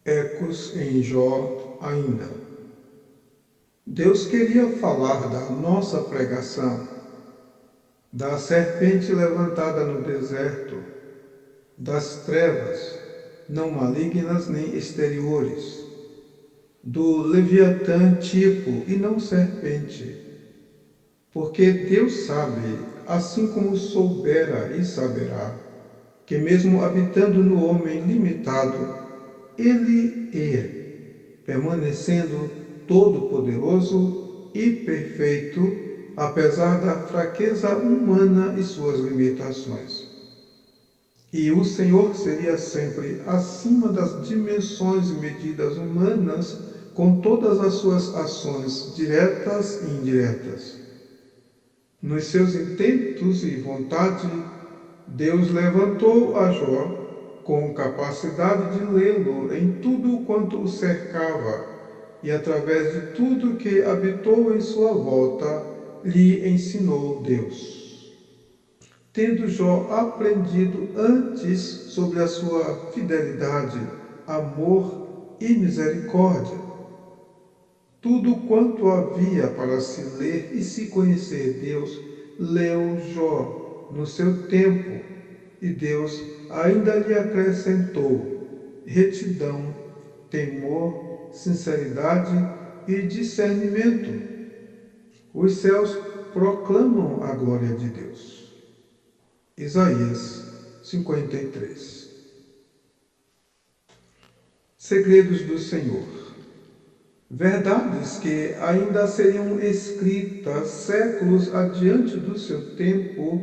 Ecos em Jó ainda. Deus queria falar da nossa pregação, da serpente levantada no deserto, das trevas, não malignas nem exteriores, do Leviatã tipo e não serpente, porque Deus sabe, assim como soubera e saberá, que mesmo habitando no homem limitado, ele é, permanecendo todo-poderoso e perfeito, apesar da fraqueza humana e suas limitações. E o Senhor seria sempre acima das dimensões e medidas humanas, com todas as suas ações diretas e indiretas. Nos seus intentos e vontade, Deus levantou a Jó com capacidade de lê-lo em tudo quanto o cercava, e através de tudo que habitou em sua volta, lhe ensinou Deus. Tendo Jó aprendido antes sobre a sua fidelidade, amor e misericórdia, tudo quanto havia para se ler e se conhecer Deus, leu Jó no seu tempo, e Deus ainda lhe acrescentou retidão, temor, sinceridade e discernimento. Os céus proclamam a glória de Deus. Isaías 53. Segredos do Senhor. Verdades que ainda seriam escritas séculos adiante do seu tempo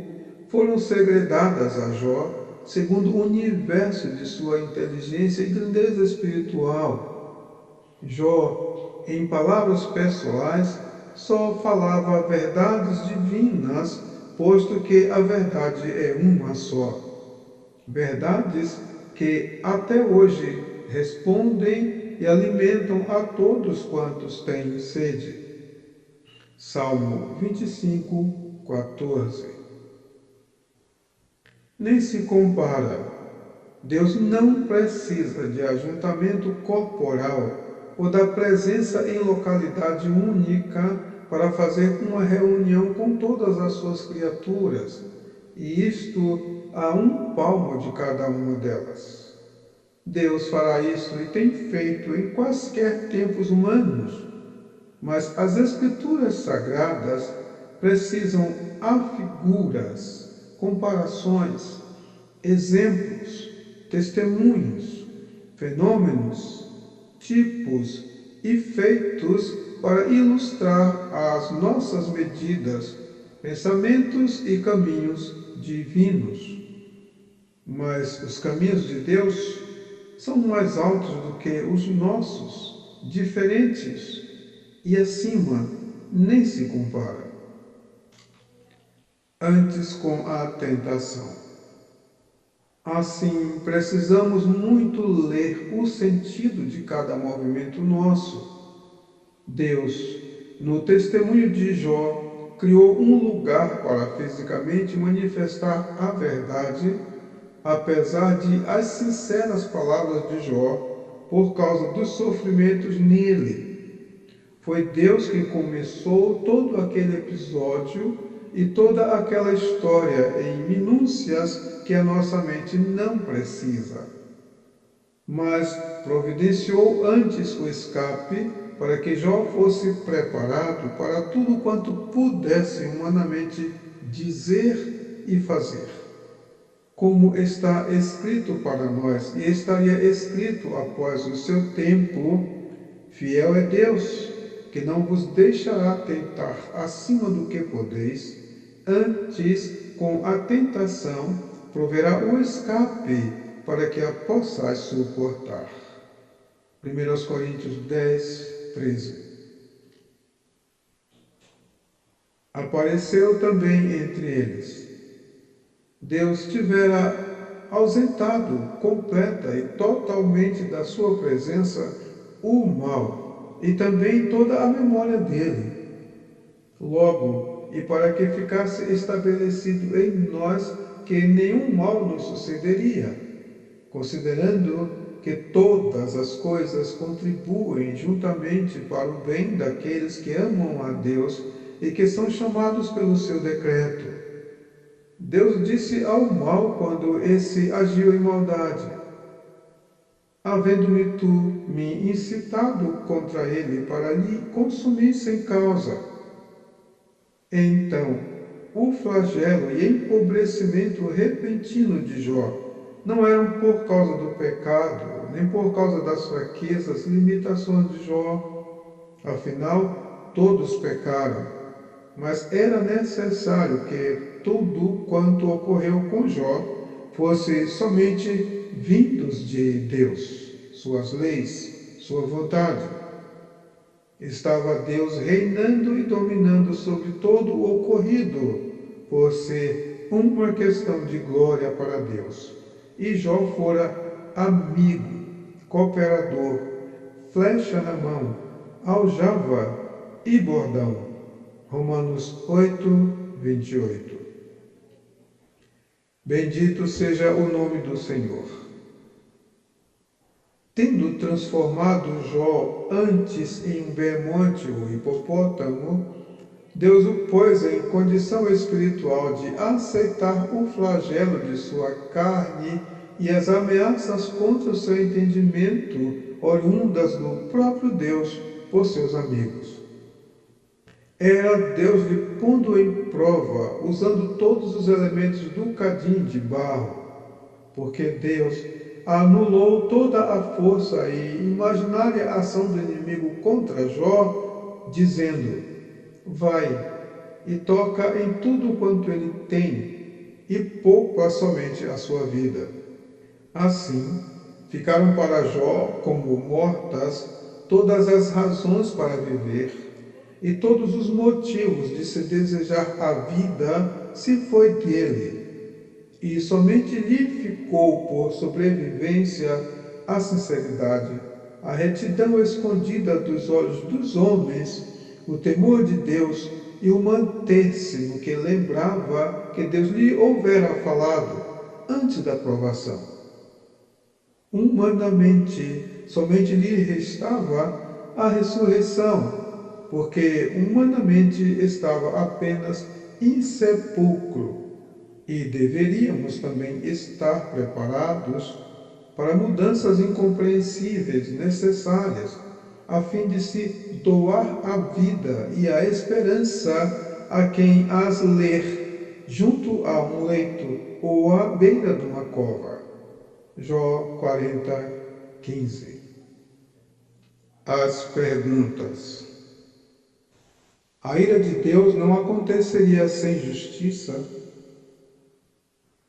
foram segredadas a Jó, segundo o universo de sua inteligência e grandeza espiritual. Jó, em palavras pessoais, só falava verdades divinas, posto que a verdade é uma só. Verdades que até hoje respondem e alimentam a todos quantos têm sede. Salmo 25, 14. Nem se compara. Deus não precisa de ajuntamento corporal ou da presença em localidade única para fazer uma reunião com todas as suas criaturas, e isto a um palmo de cada uma delas. Deus fará isso e tem feito em quaisquer tempos humanos, mas as Escrituras Sagradas precisam a figuras, comparações, exemplos, testemunhos, fenômenos, tipos e feitos para ilustrar as nossas medidas, pensamentos e caminhos divinos. Mas os caminhos de Deus são mais altos do que os nossos, diferentes, e acima nem se compara. Antes com a tentação. Assim, precisamos muito ler o sentido de cada movimento nosso. Deus, no testemunho de Jó, criou um lugar para fisicamente manifestar a verdade, apesar de as sinceras palavras de Jó, por causa dos sofrimentos nele. Foi Deus quem começou todo aquele episódio e toda aquela história em minúcias que a nossa mente não precisa. Mas providenciou antes o escape para que Jó fosse preparado para tudo quanto pudesse humanamente dizer e fazer. Como está escrito para nós, e estaria escrito após o seu tempo, fiel é Deus, que não vos deixará tentar acima do que podeis, antes, com a tentação, proverá o escape para que a possais suportar. 1 Coríntios 10, 13. Apareceu também entre eles. Deus tivera ausentado completa e totalmente da sua presença o mal e também toda a memória dele. Logo, e para que ficasse estabelecido em nós que nenhum mal nos sucederia, considerando que todas as coisas contribuem juntamente para o bem daqueles que amam a Deus e que são chamados pelo seu decreto. Deus disse ao mal quando esse agiu em maldade: havendo-me tu me incitado contra ele para lhe consumir sem causa. Então, o flagelo e empobrecimento repentino de Jó não eram por causa do pecado, nem por causa das fraquezas, limitações de Jó. Afinal, todos pecaram, mas era necessário que tudo quanto ocorreu com Jó fosse somente vindos de Deus, suas leis, sua vontade. Estava Deus reinando e dominando sobre todo o ocorrido, por ser uma questão de glória para Deus. E Jó fora amigo, cooperador, flecha na mão, aljava e bordão. Romanos 8, 28. Bendito seja o nome do Senhor. Tendo transformado Jó antes em um bermonte ou hipopótamo, Deus o pôs em condição espiritual de aceitar o flagelo de sua carne e as ameaças contra o seu entendimento, oriundas do próprio Deus por seus amigos. Era Deus lhe pondo em prova, usando todos os elementos do cadinho de barro, porque Deus anulou toda a força e imaginária ação do inimigo contra Jó, dizendo: vai e toca em tudo quanto ele tem, e poupa somente a sua vida. Assim, ficaram para Jó como mortas todas as razões para viver, e todos os motivos de se desejar a vida se foi dele, e somente lhe ficou por sobrevivência a sinceridade, a retidão escondida dos olhos dos homens, o temor de Deus e o manter-se no que lembrava que Deus lhe houvera falado antes da provação. Humanamente, somente lhe restava a ressurreição, porque humanamente estava apenas insepulcro, e deveríamos também estar preparados para mudanças incompreensíveis necessárias, a fim de se doar a vida e a esperança a quem as ler junto a um leito ou à beira de uma cova. Jó 40, 15. As perguntas. A ira de Deus não aconteceria sem justiça?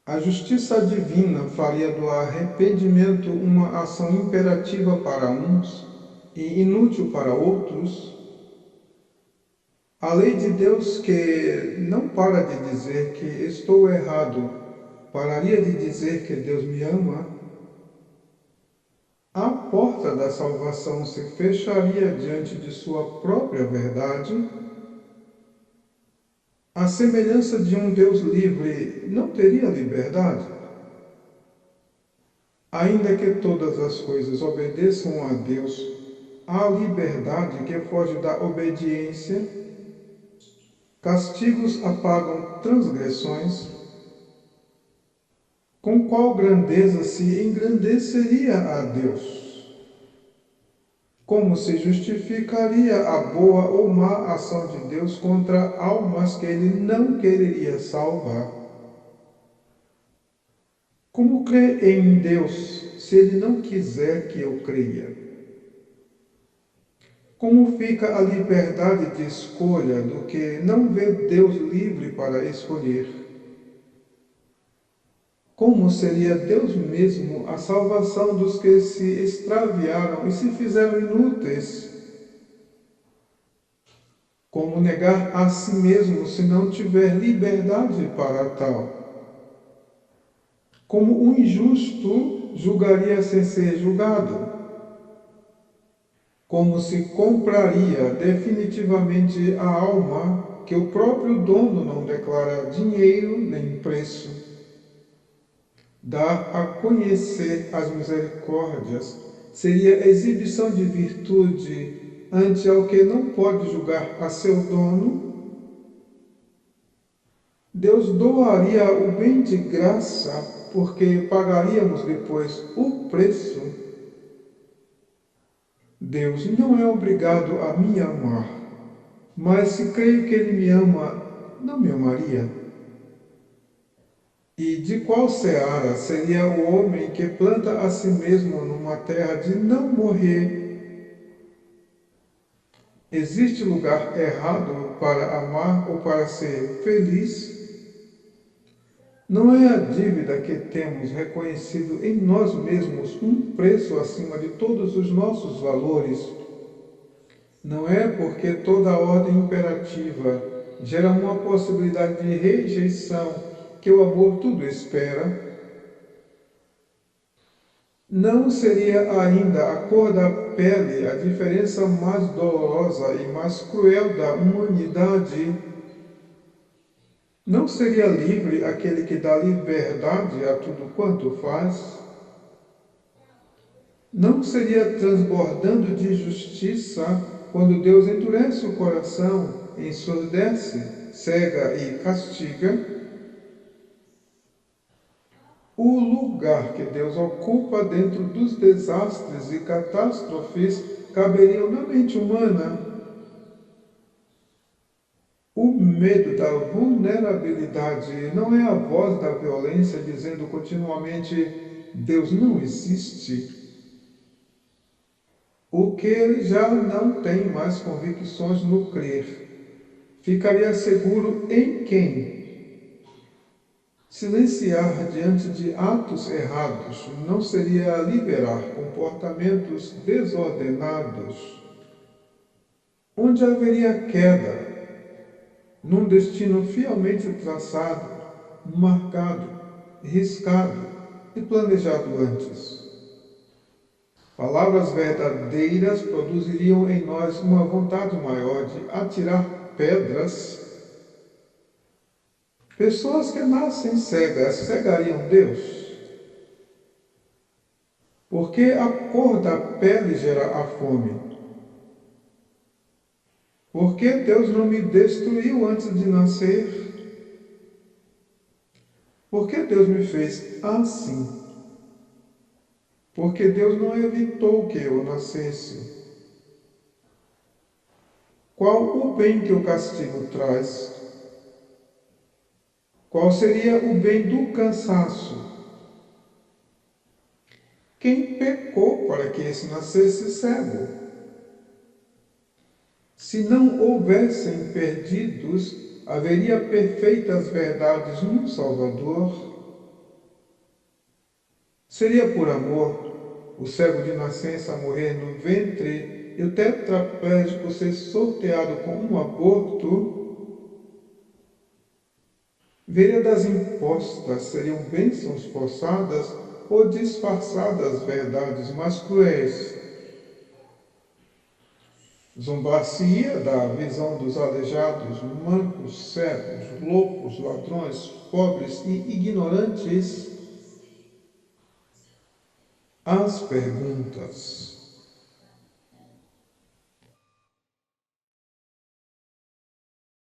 A justiça divina faria do arrependimento uma ação imperativa para uns e inútil para outros? A lei de Deus, que não para de dizer que estou errado, pararia de dizer que Deus me ama? A porta da salvação se fecharia diante de sua própria verdade? A semelhança de um Deus livre não teria liberdade? Ainda que todas as coisas obedeçam a Deus, há liberdade que foge da obediência, castigos apagam transgressões. Com qual grandeza se engrandeceria a Deus? Como se justificaria a boa ou má ação de Deus contra almas que ele não quereria salvar? Como crer em Deus se ele não quiser que eu creia? Como fica a liberdade de escolha do que não vê Deus livre para escolher? Como seria Deus mesmo a salvação dos que se extraviaram e se fizeram inúteis? Como negar a si mesmo se não tiver liberdade para tal? Como o injusto julgaria sem ser julgado? Como se compraria definitivamente a alma que o próprio dono não declara dinheiro nem preço? dar a conhecer as misericórdias seria exibição de virtude ante ao que não pode julgar a seu dono? Deus doaria o bem de graça porque pagaríamos depois o preço? Deus não é obrigado a me amar, mas se creio que Ele me ama, não me amaria? E de qual seara seria o homem que planta a si mesmo numa terra de não morrer? Existe lugar errado para amar ou para ser feliz? Não é a dívida que temos reconhecido em nós mesmos um preço acima de todos os nossos valores? Não é porque toda ordem imperativa gera uma possibilidade de rejeição que o amor tudo espera? Não seria ainda a cor da pele a diferença mais dolorosa e mais cruel da humanidade? Não seria livre aquele que dá liberdade a tudo quanto faz? Não seria transbordando de justiça quando Deus endurece o coração, ensurdece, cega e castiga? O lugar que Deus ocupa dentro dos desastres e catástrofes caberia na mente humana. O medo da vulnerabilidade não é a voz da violência dizendo continuamente: Deus não existe. O que já não tem mais convicções no crer, ficaria seguro em quem? Silenciar diante de atos errados não seria liberar comportamentos desordenados? Onde haveria queda, num destino fielmente traçado, marcado, riscado e planejado antes? Palavras verdadeiras produziriam em nós uma vontade maior de atirar pedras. Pessoas que nascem cegas cegariam Deus? Porque a cor da pele gera a fome. Por que Deus não me destruiu antes de nascer? Por que Deus me fez assim? Porque Deus não evitou que eu nascesse. Qual o bem que o castigo traz? Qual seria o bem do cansaço? Quem pecou para que esse nascesse cego? Se não houvessem perdidos, haveria perfeitas verdades no Salvador? Seria por amor o cego de nascença morrer no ventre e o tetraplégico ser sorteado com um aborto? Veredas impostas seriam bênçãos forçadas ou disfarçadas verdades mais cruéis? Zombar-se-ia da visão dos aleijados, mancos, cegos, loucos, ladrões, pobres e ignorantes? As perguntas.